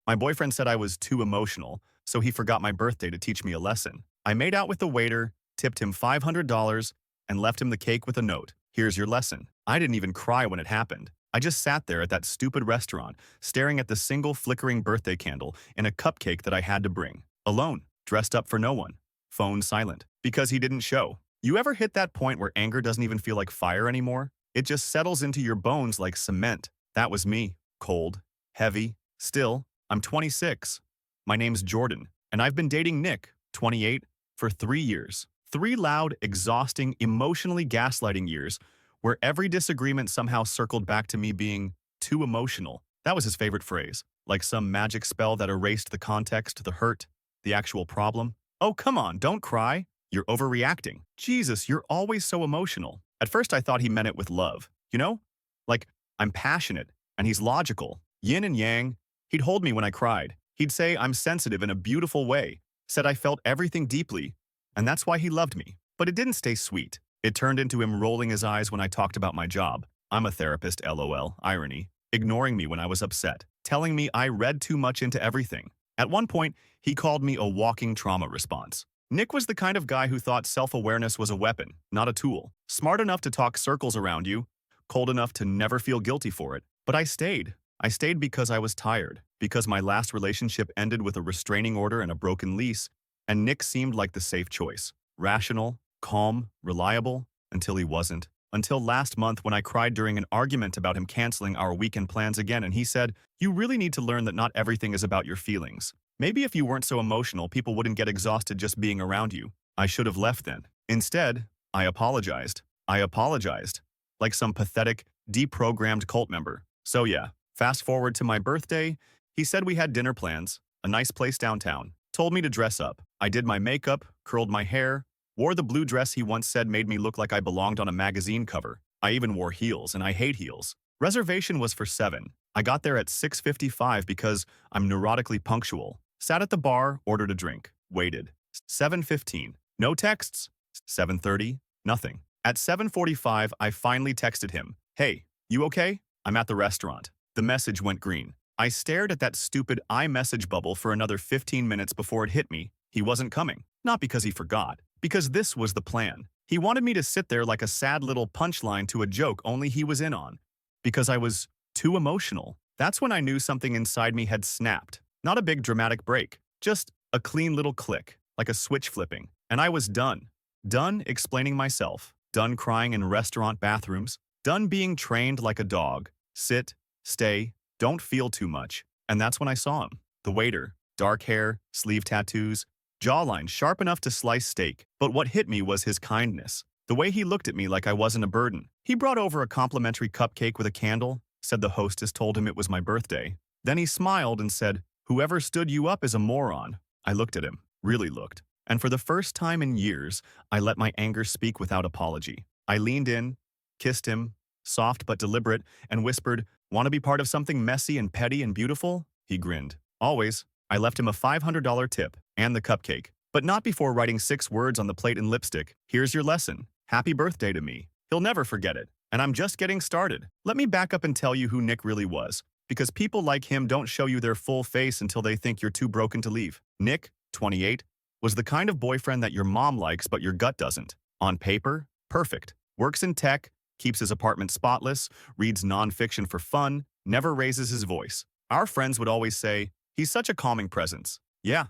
My boyfriend said I was too emotional, so he forgot my birthday to teach me a lesson. I made out with the waiter, tipped him $500, and left him the cake with a note. Here's your lesson. I didn't even cry when it happened. I just sat there at that stupid restaurant, staring at the single flickering birthday candle and a cupcake that I had to bring. Alone, dressed up for no one. Phone silent. Because he didn't show. You ever hit that point where anger doesn't even feel like fire anymore? It just settles into your bones like cement. That was me. Cold. Heavy. Still, I'm 26. My name's Jordan, and I've been dating Nick, 28, for 3 years. 3 loud, exhausting, emotionally gaslighting years where every disagreement somehow circled back to me being too emotional. That was his favorite phrase, like some magic spell that erased the context, the hurt, the actual problem. Oh, come on, don't cry. You're overreacting. Jesus, you're always so emotional. At first I thought he meant it with love, you know? Like, I'm passionate, and he's logical. Yin and yang. He'd hold me when I cried. He'd say I'm sensitive in a beautiful way, said I felt everything deeply, and that's why he loved me. But it didn't stay sweet. It turned into him rolling his eyes when I talked about my job. I'm a therapist, lol, irony. Ignoring me when I was upset. Telling me I read too much into everything. At one point, he called me a walking trauma response. Nick was the kind of guy who thought self-awareness was a weapon, not a tool. Smart enough to talk circles around you, cold enough to never feel guilty for it. But I stayed. I stayed because I was tired, because my last relationship ended with a restraining order and a broken lease, and Nick seemed like the safe choice. Rational, calm, reliable, until he wasn't. Until last month when I cried during an argument about him canceling our weekend plans again and he said, "You really need to learn that not everything is about your feelings. Maybe if you weren't so emotional, people wouldn't get exhausted just being around you." I should have left then. Instead, I apologized. I apologized. Like some pathetic, deprogrammed cult member. So yeah, fast forward to my birthday, he said we had dinner plans, a nice place downtown, told me to dress up. I did my makeup, curled my hair, wore the blue dress he once said made me look like I belonged on a magazine cover. I even wore heels, and I hate heels. Reservation was for 7. I got there at 6:55 because I'm neurotically punctual. Sat at the bar, ordered a drink, waited. 7:15. No texts. 7:30. Nothing. At 7:45, I finally texted him, "Hey, you okay? I'm at the restaurant." The message went green. I stared at that stupid iMessage bubble for another 15 minutes before it hit me. He wasn't coming. Not because he forgot. Because this was the plan. He wanted me to sit there like a sad little punchline to a joke only he was in on. Because I was too emotional. That's when I knew something inside me had snapped. Not a big dramatic break. Just a clean little click, like a switch flipping. And I was done. Done explaining myself. Done crying in restaurant bathrooms. Done being trained like a dog. Sit, stay, don't feel too much. And that's when I saw him. The waiter. Dark hair, sleeve tattoos, jawline sharp enough to slice steak. But what hit me was his kindness. The way he looked at me like I wasn't a burden. He brought over a complimentary cupcake with a candle, said the hostess told him it was my birthday. Then he smiled and said, "Whoever stood you up is a moron." I looked at him, really looked. And for the first time in years, I let my anger speak without apology. I leaned in, kissed him, soft but deliberate, and whispered, "Want to be part of something messy and petty and beautiful?" He grinned. Always. I left him a $500 tip and the cupcake, but not before writing 6 words on the plate in lipstick. "Here's your lesson. Happy birthday to me." He'll never forget it. And I'm just getting started. Let me back up and tell you who Nick really was, because people like him don't show you their full face until they think you're too broken to leave. Nick, 28, was the kind of boyfriend that your mom likes but your gut doesn't. On paper, perfect. Works in tech, keeps his apartment spotless, reads nonfiction for fun, never raises his voice. Our friends would always say, "He's such a calming presence." Yeah,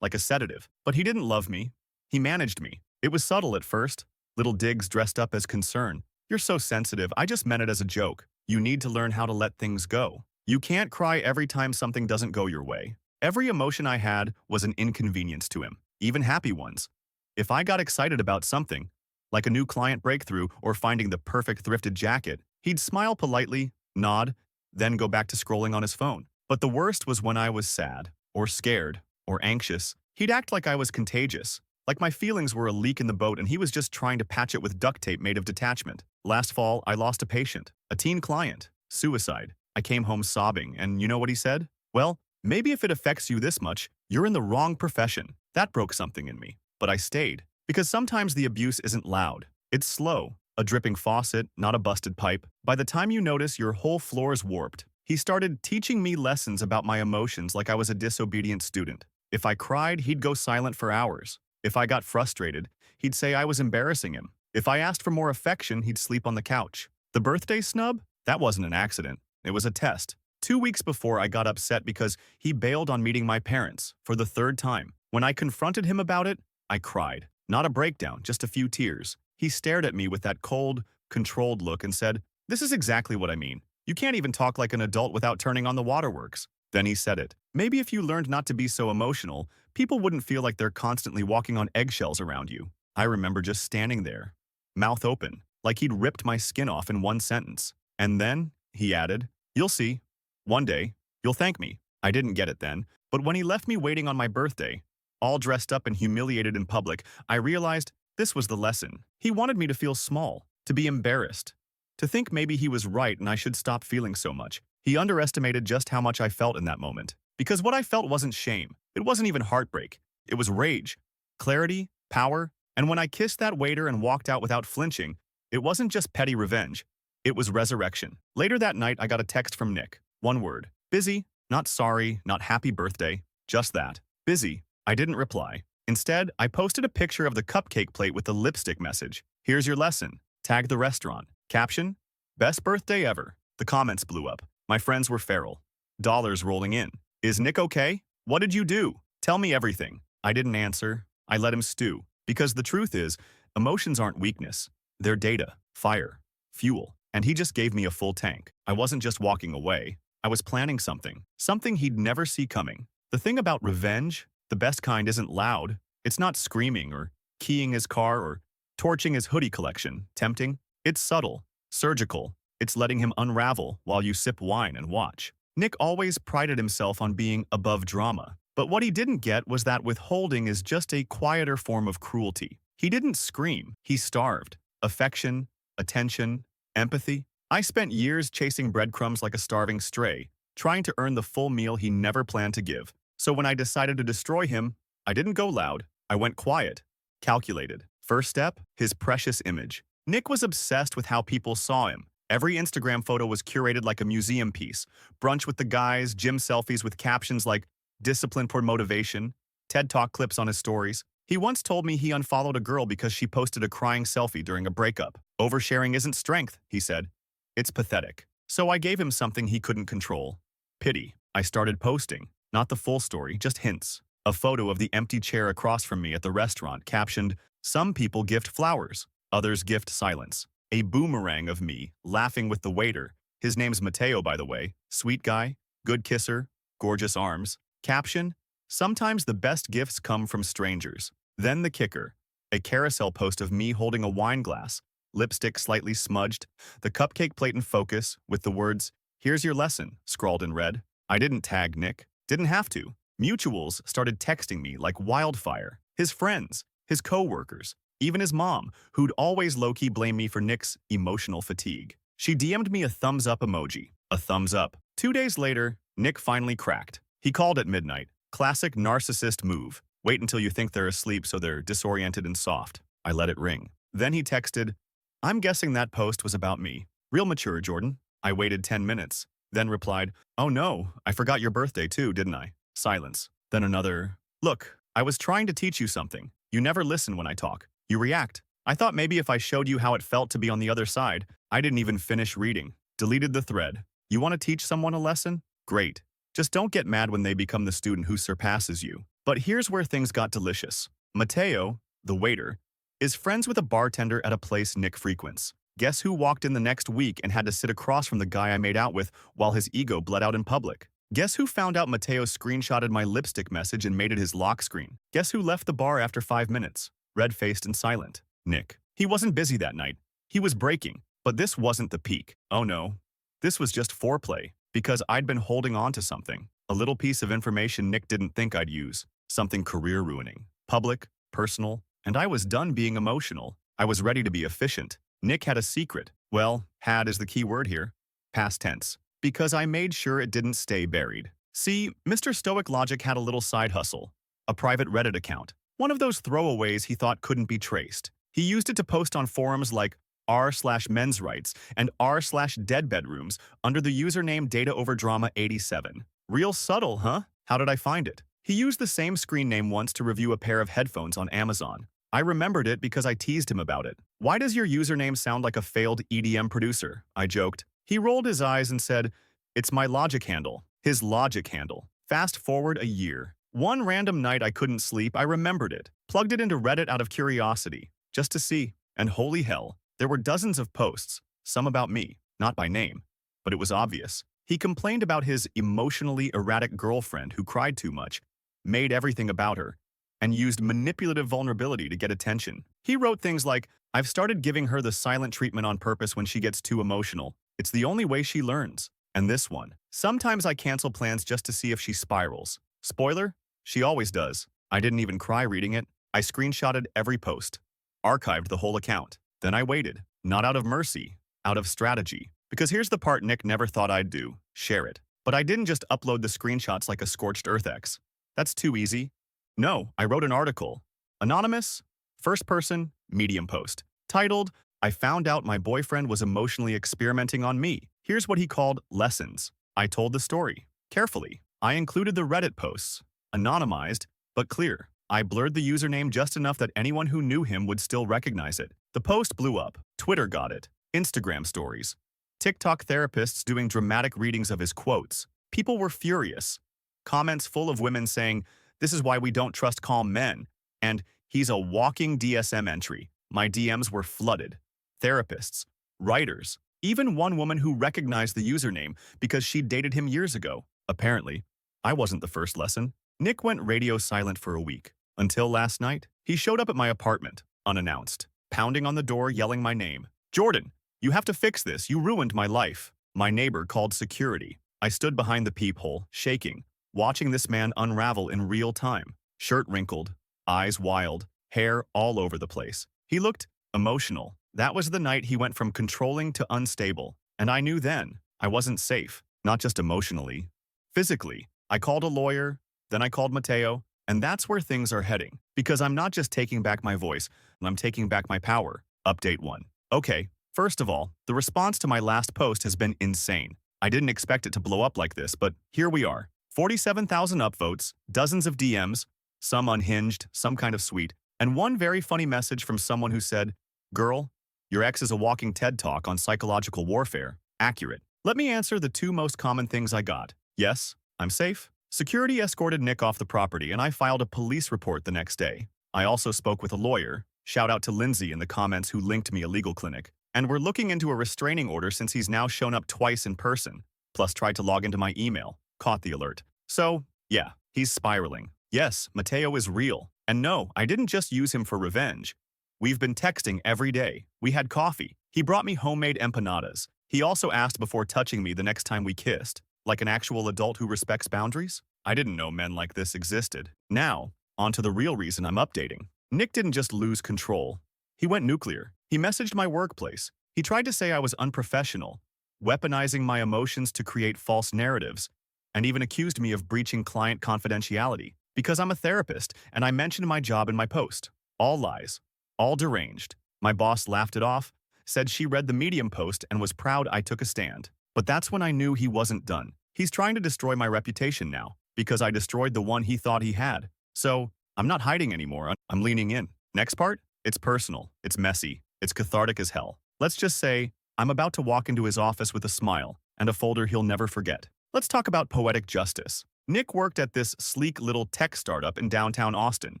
like a sedative. But he didn't love me. He managed me. It was subtle at first. Little digs dressed up as concern. "You're so sensitive, I just meant it as a joke. You need to learn how to let things go. You can't cry every time something doesn't go your way." Every emotion I had was an inconvenience to him, even happy ones. If I got excited about something, like a new client breakthrough or finding the perfect thrifted jacket, he'd smile politely, nod, then go back to scrolling on his phone. But the worst was when I was sad, or scared, or anxious. He'd act like I was contagious, like my feelings were a leak in the boat and he was just trying to patch it with duct tape made of detachment. Last fall, I lost a patient, a teen client, suicide. I came home sobbing, and you know what he said? "Well, maybe if it affects you this much, you're in the wrong profession." That broke something in me. But I stayed. Because sometimes the abuse isn't loud. It's slow. A dripping faucet, not a busted pipe. By the time you notice, your whole floor's warped. He started teaching me lessons about my emotions like I was a disobedient student. If I cried, he'd go silent for hours. If I got frustrated, he'd say I was embarrassing him. If I asked for more affection, he'd sleep on the couch. The birthday snub? That wasn't an accident. It was a test. 2 weeks before, I got upset because he bailed on meeting my parents for the third time. When I confronted him about it, I cried. Not a breakdown, just a few tears. He stared at me with that cold, controlled look and said, "This is exactly what I mean. You can't even talk like an adult without turning on the waterworks." Then he said it. "Maybe if you learned not to be so emotional, people wouldn't feel like they're constantly walking on eggshells around you." I remember just standing there, mouth open, like he'd ripped my skin off in one sentence. And then, he added, "You'll see. One day, you'll thank me." I didn't get it then, but when he left me waiting on my birthday, all dressed up and humiliated in public, I realized this was the lesson. He wanted me to feel small, to be embarrassed, to think maybe he was right and I should stop feeling so much. He underestimated just how much I felt in that moment. Because what I felt wasn't shame. It wasn't even heartbreak. It was rage, clarity, power, and when I kissed that waiter and walked out without flinching, it wasn't just petty revenge. It was resurrection. Later that night, I got a text from Nick. One word. Busy. Not sorry, not happy birthday. Just that. Busy. I didn't reply. Instead, I posted a picture of the cupcake plate with the lipstick message. "Here's your lesson." Tag the restaurant. Caption: "Best birthday ever." The comments blew up. My friends were feral. Dollars rolling in. "Is Nick okay? What did you do? Tell me everything." I didn't answer. I let him stew. Because the truth is, emotions aren't weakness. They're data, fire, fuel. And he just gave me a full tank. I wasn't just walking away. I was planning something. Something he'd never see coming. The thing about revenge, the best kind, isn't loud. It's not screaming or keying his car or torching his hoodie collection, tempting. It's subtle, surgical. It's letting him unravel while you sip wine and watch. Nick always prided himself on being above drama. But what he didn't get was that withholding is just a quieter form of cruelty. He didn't scream. He starved. Affection, attention, empathy. I spent years chasing breadcrumbs like a starving stray, trying to earn the full meal he never planned to give. So when I decided to destroy him, I didn't go loud. I went quiet, calculated. First step, his precious image. Nick was obsessed with how people saw him. Every Instagram photo was curated like a museum piece. Brunch with the guys, gym selfies with captions like "discipline for motivation," TED Talk clips on his stories. He once told me he unfollowed a girl because she posted a crying selfie during a breakup. "Oversharing isn't strength," he said. "It's pathetic." So I gave him something he couldn't control. Pity. I started posting. Not the full story, just hints. A photo of the empty chair across from me at the restaurant captioned, "Some people gift flowers, others gift silence." A boomerang of me, laughing with the waiter. His name's Mateo, by the way. Sweet guy, good kisser, gorgeous arms. Caption: "Sometimes the best gifts come from strangers." Then the kicker. A carousel post of me holding a wine glass, lipstick slightly smudged, the cupcake plate in focus, with the words, "Here's your lesson," scrawled in red. I didn't tag Nick. Didn't have to. Mutuals started texting me like wildfire. His friends, his co-workers, even his mom, who'd always low-key blame me for Nick's emotional fatigue. She DM'd me a thumbs up emoji. A thumbs up. 2 days later, Nick finally cracked. He called at midnight. Classic narcissist move. Wait until you think they're asleep so they're disoriented and soft. I let it ring. Then he texted, "I'm guessing that post was about me. Real mature, Jordan." I waited 10 minutes, then replied, "Oh no, I forgot your birthday too, didn't I?" Silence. Then another, "Look, I was trying to teach you something. You never listen when I talk. You react. I thought maybe if I showed you how it felt to be on the other side." I didn't even finish reading. Deleted the thread. You want to teach someone a lesson? Great. Just don't get mad when they become the student who surpasses you. But here's where things got delicious. Mateo, the waiter, is friends with a bartender at a place Nick frequents. Guess who walked in the next week and had to sit across from the guy I made out with while his ego bled out in public? Guess who found out Mateo screenshotted my lipstick message and made it his lock screen? Guess who left the bar after 5 minutes? Red-faced and silent. Nick. He wasn't busy that night. He was breaking. But this wasn't the peak. Oh no. This was just foreplay. Because I'd been holding on to something. A little piece of information Nick didn't think I'd use. Something career-ruining. Public, personal, and I was done being emotional. I was ready to be efficient. Nick had a secret. Well, had is the key word here. Past tense. Because I made sure it didn't stay buried. See, Mr. Stoic Logic had a little side hustle. A private Reddit account. One of those throwaways he thought couldn't be traced. He used it to post on forums like r slash men's rights, and r slash dead bedrooms under the username dataoverdrama87. Real subtle, huh? How did I find it? He used the same screen name once to review a pair of headphones on Amazon. I remembered it because I teased him about it. Why does your username sound like a failed EDM producer? I joked. He rolled his eyes and said, it's my logic handle. His logic handle. Fast forward a year. One random night I couldn't sleep, I remembered it. Plugged it into Reddit out of curiosity, just to see. And holy hell, there were dozens of posts, some about me, not by name. But it was obvious. He complained about his emotionally erratic girlfriend who cried too much, made everything about her, and used manipulative vulnerability to get attention. He wrote things like, I've started giving her the silent treatment on purpose when she gets too emotional. It's the only way she learns. And this one, sometimes I cancel plans just to see if she spirals. Spoiler, she always does. I didn't even cry reading it. I screenshotted every post, archived the whole account. Then I waited, not out of mercy, out of strategy. Because here's the part Nick never thought I'd do, share it. But I didn't just upload the screenshots like a scorched earth X. That's too easy. No, I wrote an article. Anonymous, first person, medium post. Titled, I found out my boyfriend was emotionally experimenting on me. Here's what he called lessons. I told the story. Carefully. I included the Reddit posts. Anonymized, but clear. I blurred the username just enough that anyone who knew him would still recognize it. The post blew up. Twitter got it. Instagram stories. TikTok therapists doing dramatic readings of his quotes. People were furious. Comments full of women saying, this is why we don't trust calm men, and he's a walking DSM entry. My DMs were flooded. Therapists, writers, even one woman who recognized the username because she'd dated him years ago. Apparently, I wasn't the first lesson. Nick went radio silent for a week. Until last night, he showed up at my apartment, unannounced, pounding on the door yelling my name. Jordan, you have to fix this. You ruined my life. My neighbor called security. I stood behind the peephole, shaking, watching this man unravel in real time. Shirt wrinkled, eyes wild, hair all over the place. He looked emotional. That was the night he went from controlling to unstable. And I knew then I wasn't safe, not just emotionally. Physically, I called a lawyer, then I called Mateo, and that's where things are heading. Because I'm not just taking back my voice, I'm taking back my power. Update 1. Okay, first of all, the response to my last post has been insane. I didn't expect it to blow up like this, but here we are. 47,000 upvotes, dozens of DMs, some unhinged, some kind of sweet, and one very funny message from someone who said, girl, your ex is a walking TED Talk on psychological warfare. Accurate. Let me answer the two most common things I got. Yes, I'm safe. Security escorted Nick off the property and I filed a police report the next day. I also spoke with a lawyer, shout out to Lindsay in the comments who linked me a legal clinic, and we're looking into a restraining order since he's now shown up twice in person, plus tried to log into my email, caught the alert. So, yeah, he's spiraling. Yes, Mateo is real. And no, I didn't just use him for revenge. We've been texting every day. We had coffee. He brought me homemade empanadas. He also asked before touching me the next time we kissed, like an actual adult who respects boundaries. I didn't know men like this existed. Now, on to the real reason I'm updating. Nick didn't just lose control. He went nuclear. He messaged my workplace. He tried to say I was unprofessional, weaponizing my emotions to create false narratives, and even accused me of breaching client confidentiality because I'm a therapist and I mentioned my job in my post. All lies. All deranged. My boss laughed it off, said she read the Medium post and was proud I took a stand. But that's when I knew he wasn't done. He's trying to destroy my reputation now because I destroyed the one he thought he had. So, I'm not hiding anymore. I'm leaning in. Next part? It's personal. It's messy. It's cathartic as hell. Let's just say I'm about to walk into his office with a smile and a folder he'll never forget. Let's talk about poetic justice. Nick worked at this sleek little tech startup in downtown Austin.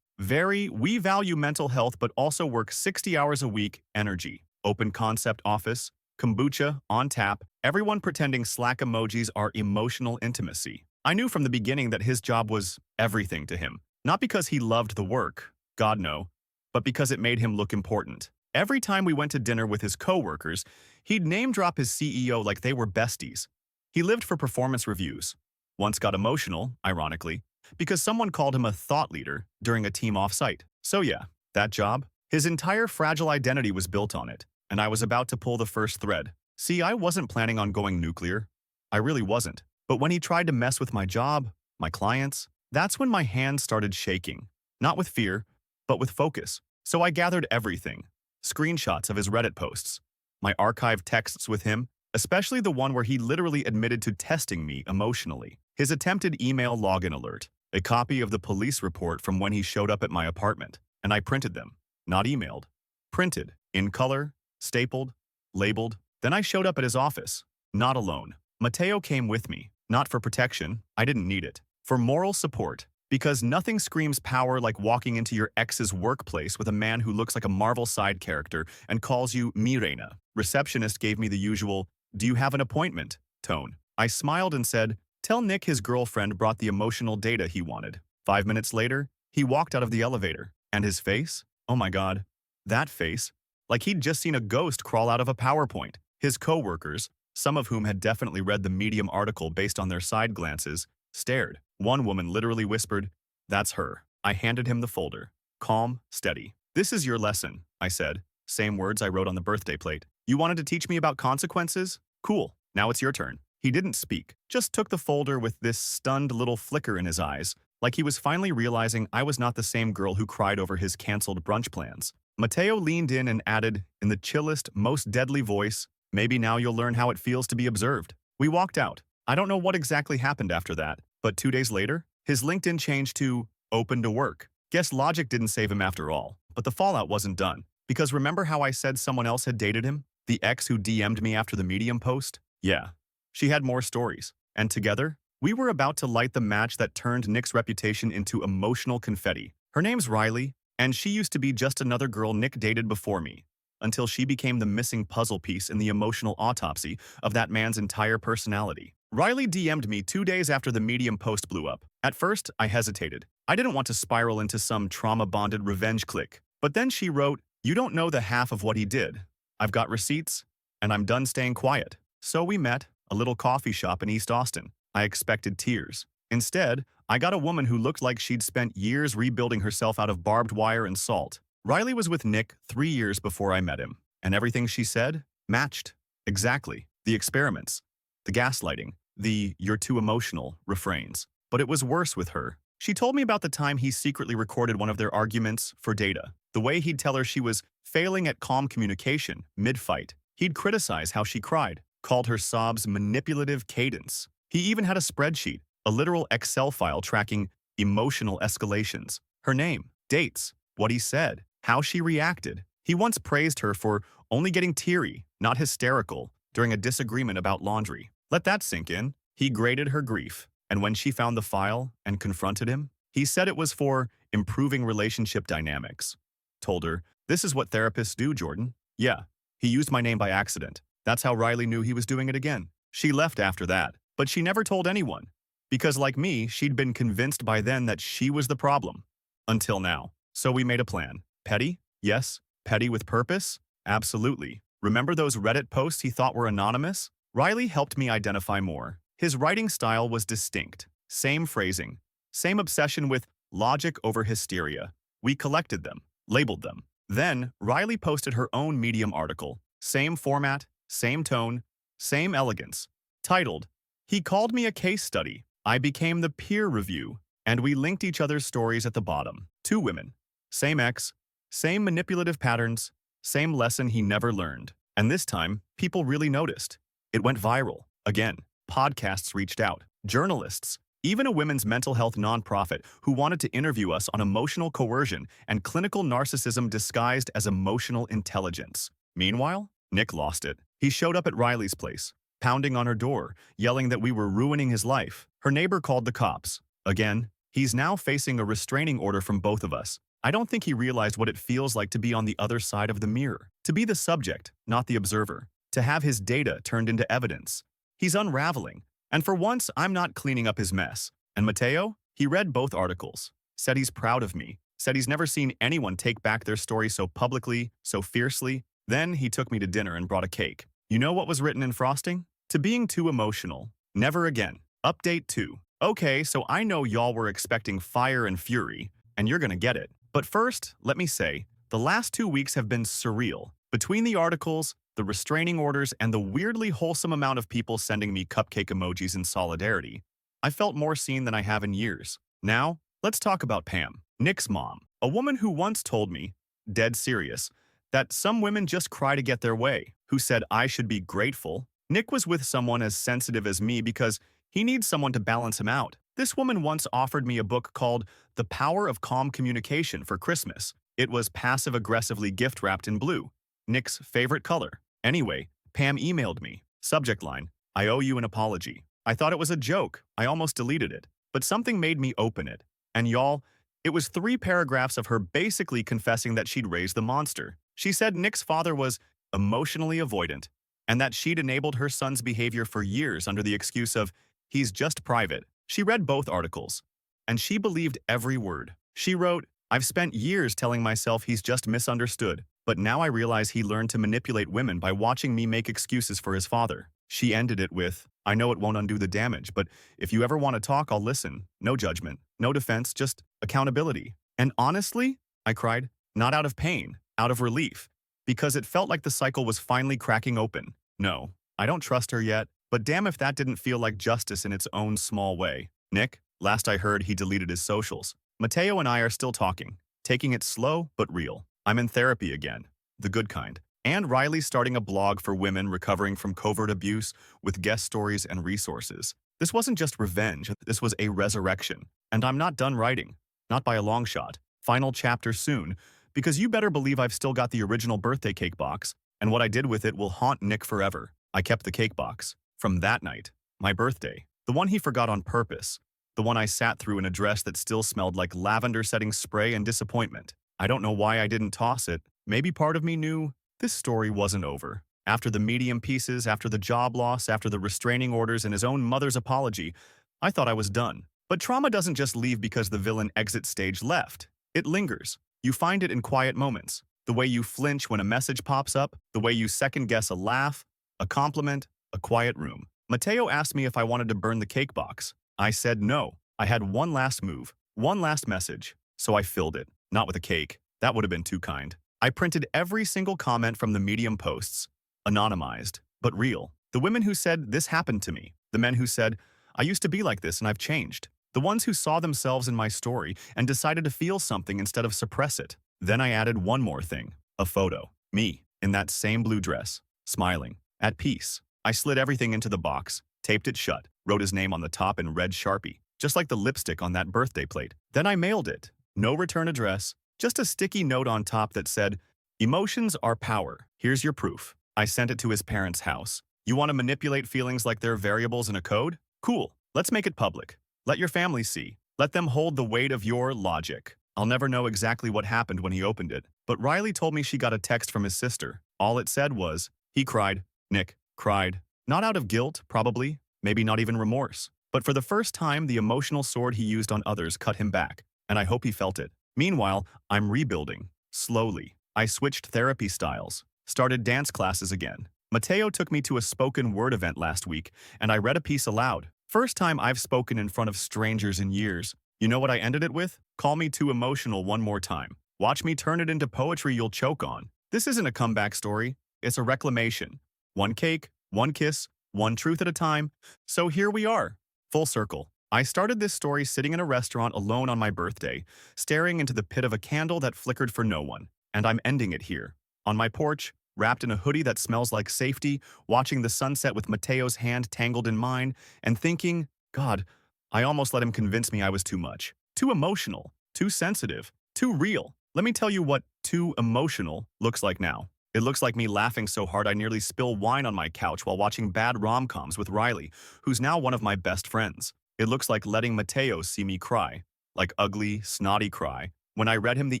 We value mental health but also work 60 hours a week, energy. Open concept office, kombucha, on tap, everyone pretending Slack emojis are emotional intimacy. I knew from the beginning that his job was everything to him. Not because he loved the work, God no, but because it made him look important. Every time we went to dinner with his coworkers, he'd name drop his CEO like they were besties. He lived for performance reviews. Once got emotional, ironically, because someone called him a thought leader during a team offsite. So yeah, that job, his entire fragile identity was built on it, and I was about to pull the first thread. See, I wasn't planning on going nuclear. I really wasn't. But when he tried to mess with my job, my clients, that's when my hands started shaking. Not with fear, but with focus. So I gathered everything. Screenshots of his Reddit posts, my archived texts with him, especially the one where he literally admitted to testing me emotionally. His attempted email login alert, a copy of the police report from when he showed up at my apartment, and I printed them. Not emailed. Printed, in color, stapled, labeled. Then I showed up at his office. Not alone. Mateo came with me. Not for protection, I didn't need it. For moral support. Because nothing screams power like walking into your ex's workplace with a man who looks like a Marvel side character and calls you Mi Reina. Receptionist gave me the usual, "Do you have an appointment?" tone. I smiled and said, "Tell Nick his girlfriend brought the emotional data he wanted." 5 minutes later, he walked out of the elevator. And his face? Oh my god. That face. Like he'd just seen a ghost crawl out of a PowerPoint. His co-workers, some of whom had definitely read the Medium article based on their side glances, stared. One woman literally whispered, "That's her." I handed him the folder. Calm, steady. "This is your lesson," I said. Same words I wrote on the birthday plate. "You wanted to teach me about consequences? Cool. Now it's your turn." He didn't speak, just took the folder with this stunned little flicker in his eyes, like he was finally realizing I was not the same girl who cried over his canceled brunch plans. Mateo leaned in and added, in the chillest, most deadly voice, "Maybe now you'll learn how it feels to be observed." We walked out. I don't know what exactly happened after that, but 2 days later, his LinkedIn changed to open to work. Guess logic didn't save him after all, but the fallout wasn't done. Because remember how I said someone else had dated him? The ex who DM'd me after the Medium post? Yeah. She had more stories. And together, we were about to light the match that turned Nick's reputation into emotional confetti. Her name's Riley, and she used to be just another girl Nick dated before me, until she became the missing puzzle piece in the emotional autopsy of that man's entire personality. Riley DM'd me 2 days after the Medium post blew up. At first, I hesitated. I didn't want to spiral into some trauma-bonded revenge clique. But then she wrote, "You don't know the half of what he did. I've got receipts, and I'm done staying quiet." So we met, a little coffee shop in East Austin. I expected tears. Instead, I got a woman who looked like she'd spent years rebuilding herself out of barbed wire and salt. Riley was with Nick 3 years before I met him, and everything she said matched. Exactly. The experiments, the gaslighting, the "you're too emotional" refrains. But it was worse with her. She told me about the time he secretly recorded one of their arguments for data. The way he'd tell her she was failing at calm communication mid-fight. He'd criticize how she cried, called her sobs manipulative cadence. He even had a spreadsheet, a literal Excel file tracking emotional escalations. Her name, dates, what he said, how she reacted. He once praised her for only getting teary, not hysterical, during a disagreement about laundry. Let that sink in. He graded her grief, and when she found the file and confronted him, he said it was for improving relationship dynamics. Told her, "This is what therapists do, Jordan." Yeah, he used my name by accident. That's how Riley knew he was doing it again. She left after that, but she never told anyone. Because like me, she'd been convinced by then that she was the problem. Until now. So we made a plan. Petty? Yes. Petty with purpose? Absolutely. Remember those Reddit posts he thought were anonymous? Riley helped me identify more. His writing style was distinct. Same phrasing. Same obsession with logic over hysteria. We collected them, labeled them. Then, Riley posted her own Medium article. Same format, same tone, same elegance. Titled, "He Called Me a Case Study." I became the peer review, and we linked each other's stories at the bottom. 2 women. Same ex, same manipulative patterns, same lesson he never learned. And this time, people really noticed. It went viral. Again, podcasts reached out. Journalists, even a women's mental health nonprofit who wanted to interview us on emotional coercion and clinical narcissism disguised as emotional intelligence. Meanwhile, Nick lost it. He showed up at Riley's place, pounding on her door, yelling that we were ruining his life. Her neighbor called the cops. Again, he's now facing a restraining order from both of us. I don't think he realized what it feels like to be on the other side of the mirror. To be the subject, not the observer. To have his data turned into evidence. He's unraveling. And for once, I'm not cleaning up his mess. And Mateo? He read both articles. Said he's proud of me. Said he's never seen anyone take back their story so publicly, so fiercely. Then he took me to dinner and brought a cake. You know what was written in frosting? To being too emotional. Never again. Update 2. Okay, so I know y'all were expecting fire and fury, and you're gonna get it. But first, let me say, the last 2 weeks have been surreal. Between the articles, the restraining orders, and the weirdly wholesome amount of people sending me cupcake emojis in solidarity, I felt more seen than I have in years. Now, let's talk about Pam, Nick's mom, a woman who once told me, dead serious, that some women just cry to get their way, who said I should be grateful. Nick was with someone as sensitive as me because he needs someone to balance him out. This woman once offered me a book called The Power of Calm Communication for Christmas. It was passive-aggressively gift-wrapped in blue, Nick's favorite color. Anyway, Pam emailed me. Subject line, I owe you an apology. I thought it was a joke. I almost deleted it. But something made me open it. And y'all, it was 3 paragraphs of her basically confessing that she'd raised the monster. She said Nick's father was emotionally avoidant and that she'd enabled her son's behavior for years under the excuse of, he's just private. She read both articles, and she believed every word. She wrote, I've spent years telling myself he's just misunderstood, but now I realize he learned to manipulate women by watching me make excuses for his father. She ended it with, I know it won't undo the damage, but if you ever want to talk, I'll listen. No judgment, no defense, just accountability. And honestly, I cried, not out of pain, out of relief, because it felt like the cycle was finally cracking open. No, I don't trust her yet, but damn if that didn't feel like justice in its own small way. Nick, last I heard, he deleted his socials. Mateo and I are still talking, taking it slow but real. I'm in therapy again, the good kind. And Riley's starting a blog for women recovering from covert abuse with guest stories and resources. This wasn't just revenge, this was a resurrection. And I'm not done writing, not by a long shot. Final chapter soon, because you better believe I've still got the original birthday cake box, and what I did with it will haunt Nick forever. I kept the cake box. From that night, my birthday, the one he forgot on purpose, the one I sat through in a dress that still smelled like lavender setting spray and disappointment. I don't know why I didn't toss it. Maybe part of me knew this story wasn't over. After the medium pieces, after the job loss, after the restraining orders and his own mother's apology, I thought I was done. But trauma doesn't just leave because the villain exit stage left. It lingers. You find it in quiet moments. The way you flinch when a message pops up, the way you second-guess a laugh, a compliment, a quiet room. Mateo asked me if I wanted to burn the cake box. I said no. I had one last move, one last message, so I filled it. Not with a cake. That would have been too kind. I printed every single comment from the Medium posts, anonymized, but real. The women who said, this happened to me. The men who said, I used to be like this and I've changed. The ones who saw themselves in my story and decided to feel something instead of suppress it. Then I added one more thing, a photo. Me, in that same blue dress, smiling, at peace. I slid everything into the box, taped it shut, wrote his name on the top in red Sharpie, just like the lipstick on that birthday plate. Then I mailed it. No return address, just a sticky note on top that said, emotions are power. Here's your proof. I sent it to his parents' house. You want to manipulate feelings like they're variables in a code? Cool. Let's make it public. Let your family see. Let them hold the weight of your logic. I'll never know exactly what happened when he opened it, but Riley told me she got a text from his sister. All it said was, he cried. Nick cried. Not out of guilt, probably, maybe not even remorse. But for the first time, the emotional sword he used on others cut him back, and I hope he felt it. Meanwhile, I'm rebuilding. Slowly. I switched therapy styles, started dance classes again. Mateo took me to a spoken word event last week, and I read a piece aloud. First time I've spoken in front of strangers in years. You know what I ended it with? Call me too emotional one more time. Watch me turn it into poetry you'll choke on. This isn't a comeback story. It's a reclamation. One cake, one kiss, one truth at a time. So here we are. Full circle. I started this story sitting in a restaurant alone on my birthday, staring into the pit of a candle that flickered for no one. And I'm ending it here. On my porch, wrapped in a hoodie that smells like safety, watching the sunset with Mateo's hand tangled in mine, and thinking, God, I almost let him convince me I was too much. Too emotional, too sensitive, too real. Let me tell you what too emotional looks like now. It looks like me laughing so hard I nearly spill wine on my couch while watching bad rom-coms with Riley, who's now one of my best friends. It looks like letting Mateo see me cry, like ugly, snotty cry, when I read him the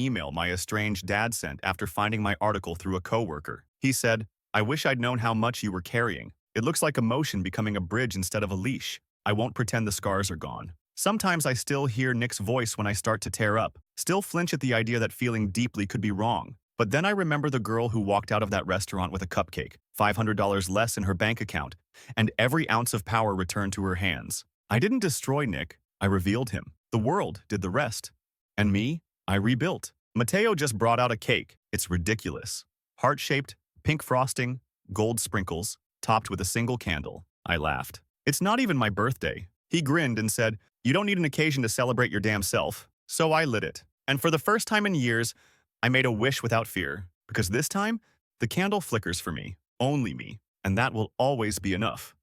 email my estranged dad sent after finding my article through a coworker. He said, I wish I'd known how much you were carrying. It looks like emotion becoming a bridge instead of a leash. I won't pretend the scars are gone. Sometimes I still hear Nick's voice when I start to tear up, still flinch at the idea that feeling deeply could be wrong. But then I remember the girl who walked out of that restaurant with a cupcake, $500 less in her bank account, and every ounce of power returned to her hands. I didn't destroy Nick, I revealed him. The world did the rest. And me, I rebuilt. Mateo just brought out a cake. It's ridiculous. Heart-shaped, pink frosting, gold sprinkles, topped with a single candle. I laughed. It's not even my birthday. He grinned and said, you don't need an occasion to celebrate your damn self. So I lit it. And for the first time in years, I made a wish without fear. Because this time, the candle flickers for me, only me, and that will always be enough.